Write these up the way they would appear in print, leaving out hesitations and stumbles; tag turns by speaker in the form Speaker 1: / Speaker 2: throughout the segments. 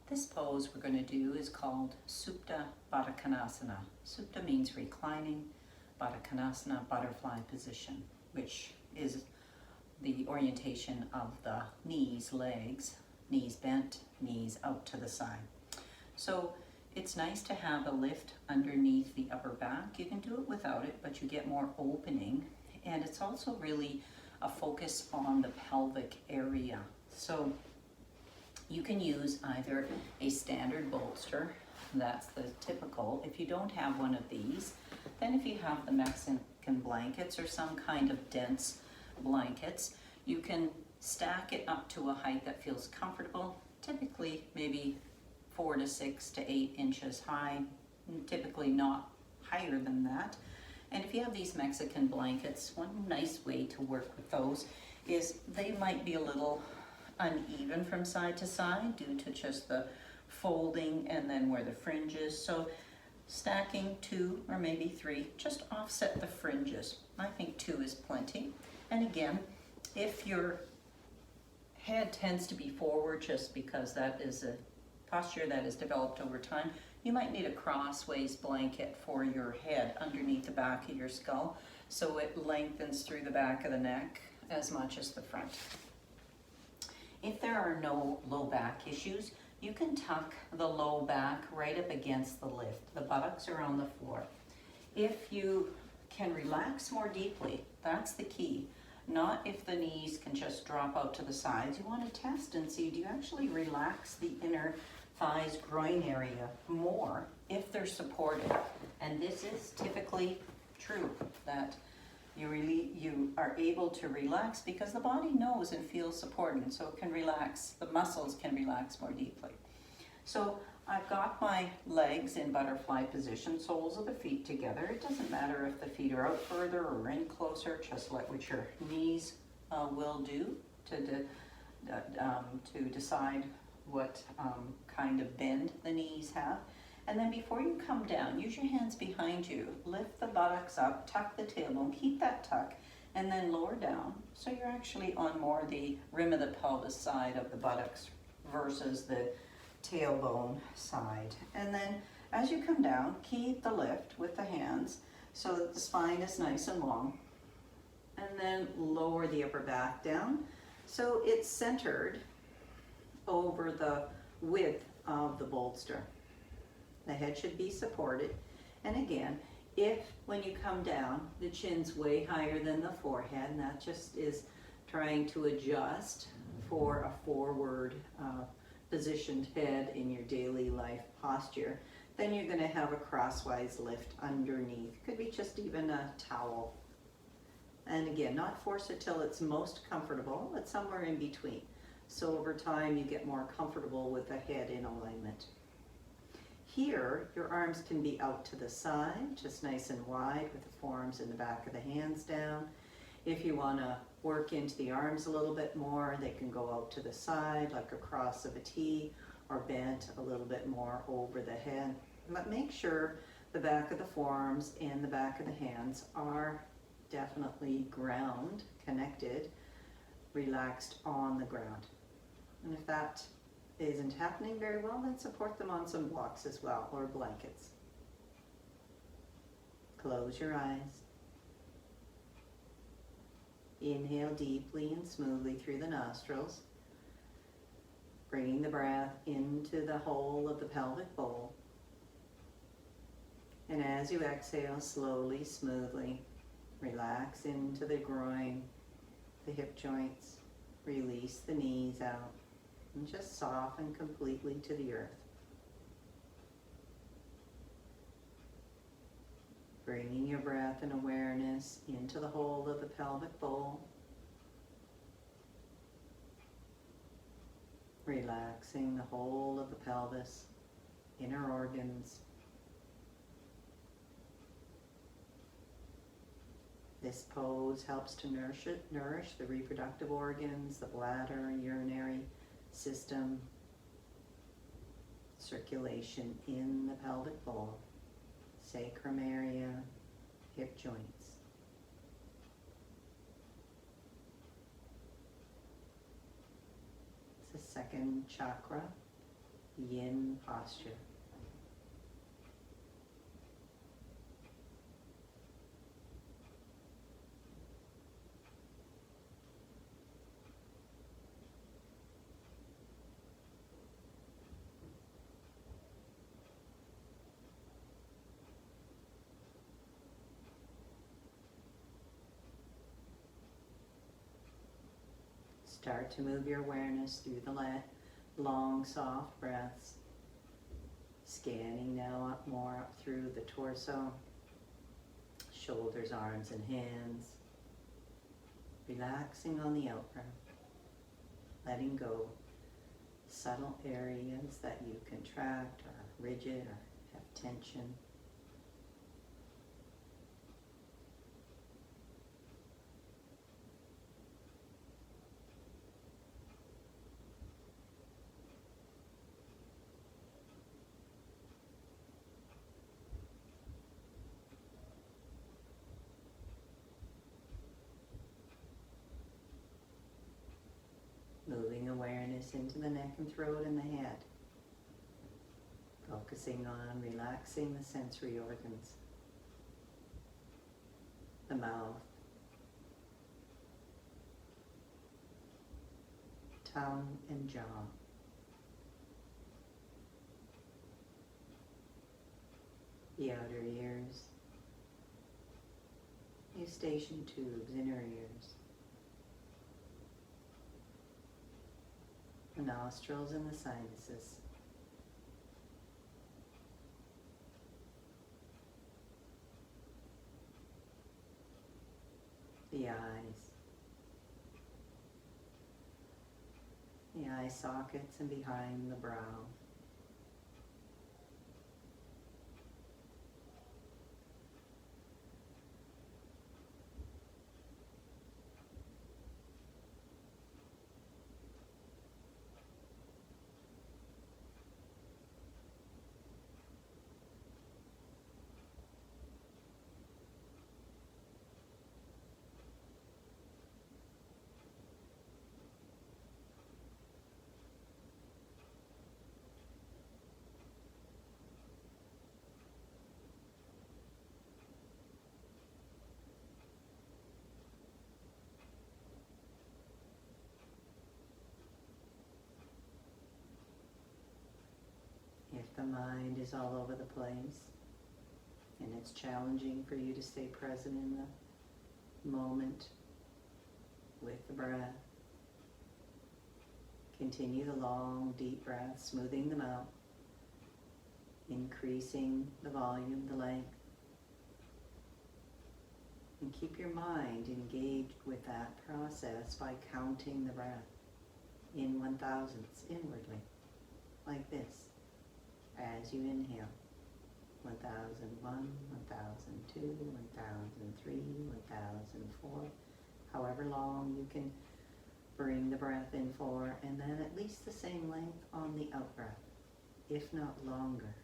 Speaker 1: This pose we're going to do is called Supta Baddha Konasana. Supta means reclining, Baddha Konasana, butterfly position, which is the orientation of the knees, legs, knees bent, knees out to the side. So it's nice to have a lift underneath the upper back. You can do it without it, but you get more opening. And it's also really a focus on the pelvic area. So you can use either a standard bolster, that's the typical. If you don't have one of these, then if you have the Mexican blankets or some kind of dense blankets, you can stack it up to a height that feels comfortable, typically maybe 4 to 6 to 8 inches high, typically not higher than that. And if you have these Mexican blankets, one nice way to work with those is they might be a little uneven from side to side due to just the folding and then where the fringe is. So stacking 2 or maybe 3, just offset the fringes. I think 2 is plenty. And again, if your head tends to be forward just because that is a posture that is developed over time, you might need a crossways blanket for your head underneath the back of your skull so it lengthens through the back of the neck as much as the front. If there are no low back issues, you can tuck the low back right up against the lift. The buttocks are on the floor. If you can relax more deeply, that's the key. Not if the knees can just drop out to the sides. You want to test and see, do you actually relax the inner thighs, groin area more if they're supported? And this is typically true, that you are able to relax because the body knows and feels supported, so it can relax, the muscles can relax more deeply. So I've got my legs in butterfly position, soles of the feet together. It doesn't matter if the feet are out further or in closer, just let what your knees will do to decide what kind of bend the knees have. And then before you come down, use your hands behind you, lift the buttocks up, tuck the tailbone, keep that tuck, and then lower down. So you're actually on more the rim of the pelvis side of the buttocks versus the tailbone side. And then as you come down, keep the lift with the hands so that the spine is nice and long. And then lower the upper back down so it's centered over the width of the bolster. The head should be supported. And again, if when you come down, the chin's way higher than the forehead, and that just is trying to adjust for a forward positioned head in your daily life posture, then you're going to have a crosswise lift underneath. Could be just even a towel. And again, not force it till it's most comfortable, but somewhere in between. So over time, you get more comfortable with the head in alignment. Here, your arms can be out to the side, just nice and wide with the forearms in the back of the hands down. If you want to work into the arms a little bit more, they can go out to the side like a cross of a T, or bent a little bit more over the head. But make sure the back of the forearms and the back of the hands are definitely ground connected, relaxed on the ground. And if that isn't happening very well, then support them on some blocks as well, or blankets. Close your eyes. Inhale deeply and smoothly through the nostrils, bringing the breath into the whole of the pelvic bowl. And as you exhale, slowly, smoothly, relax into the groin, the hip joints, release the knees out, and just soften completely to the earth. Bringing your breath and awareness into the whole of the pelvic bowl. Relaxing the whole of the pelvis, inner organs. This pose helps to nourish the reproductive organs, the bladder, urinary system, circulation in the pelvic bowl, sacrum area, hip joints. It's the second chakra, yin posture. Start to move your awareness through the long, soft breaths. Scanning now up more up through the torso, shoulders, arms, and hands. Relaxing on the out-breath. Letting go subtle areas that you contract or rigid or have tension. Moving awareness into the neck and throat and the head. Focusing on relaxing the sensory organs. The mouth, tongue and jaw. The outer ears. Eustachian tubes, inner ears. The nostrils and the sinuses. The eyes. The eye sockets and behind the brow. If the mind is all over the place and it's challenging for you to stay present in the moment with the breath, continue the long, deep breath, smoothing them out, increasing the volume, the length, and keep your mind engaged with that process by counting the breath in 1,000ths inwardly, like this. As you inhale, 1001, 1002, 1003, 1004, however long you can bring the breath in for, and then at least the same length on the out breath, if not longer.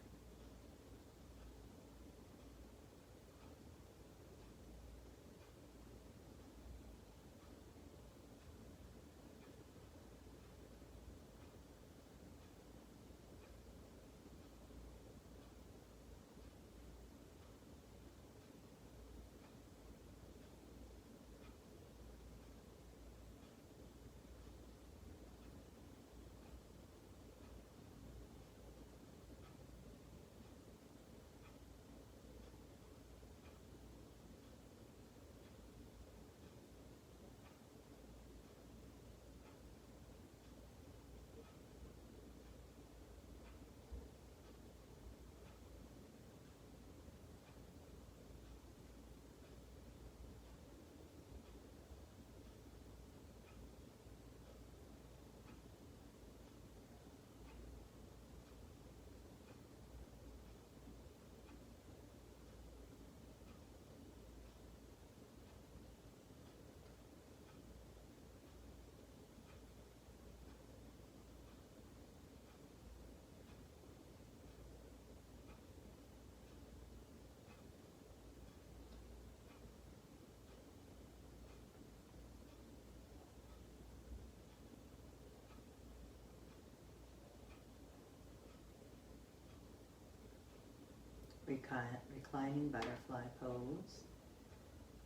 Speaker 1: Reclining butterfly pose.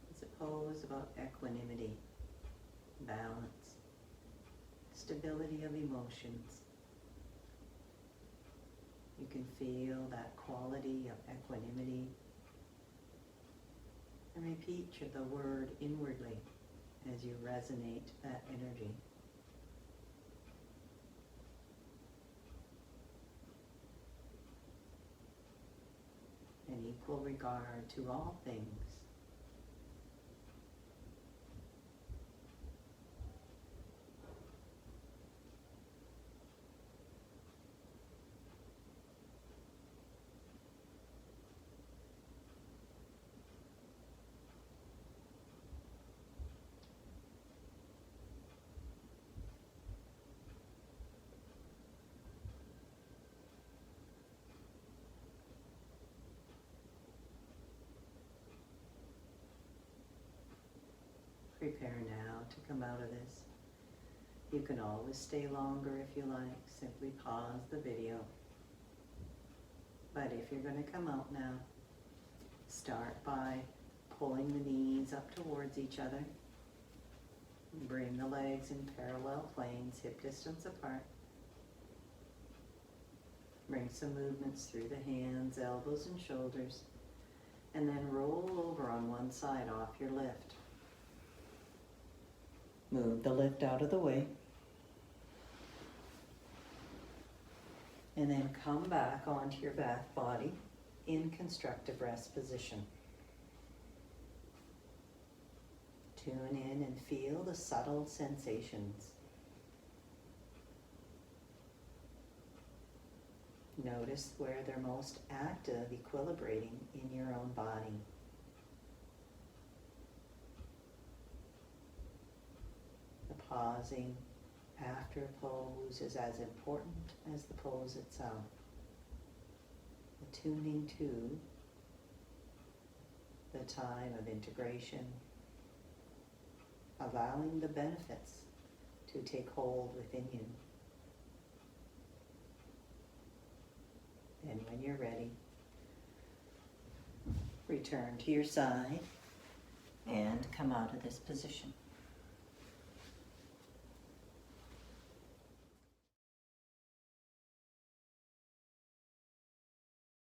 Speaker 1: It's a pose about equanimity, balance, stability of emotions. You can feel that quality of equanimity and repeat the word inwardly as you resonate that energy. An equal regard to all things. Prepare now to come out of this. You can always stay longer if you like. Simply pause the video. But if you're going to come out now, start by pulling the knees up towards each other. Bring the legs in parallel planes, hip distance apart. Bring some movements through the hands, elbows, and shoulders. And then roll over on one side off your lift. Move the lift out of the way. And then come back onto your back body in constructive rest position. Tune in and feel the subtle sensations. Notice where they're most active, equilibrating in your own body. The pausing after a pose is as important as the pose itself. The tuning to the time of integration, allowing the benefits to take hold within you. And when you're ready, return to your side and come out of this position.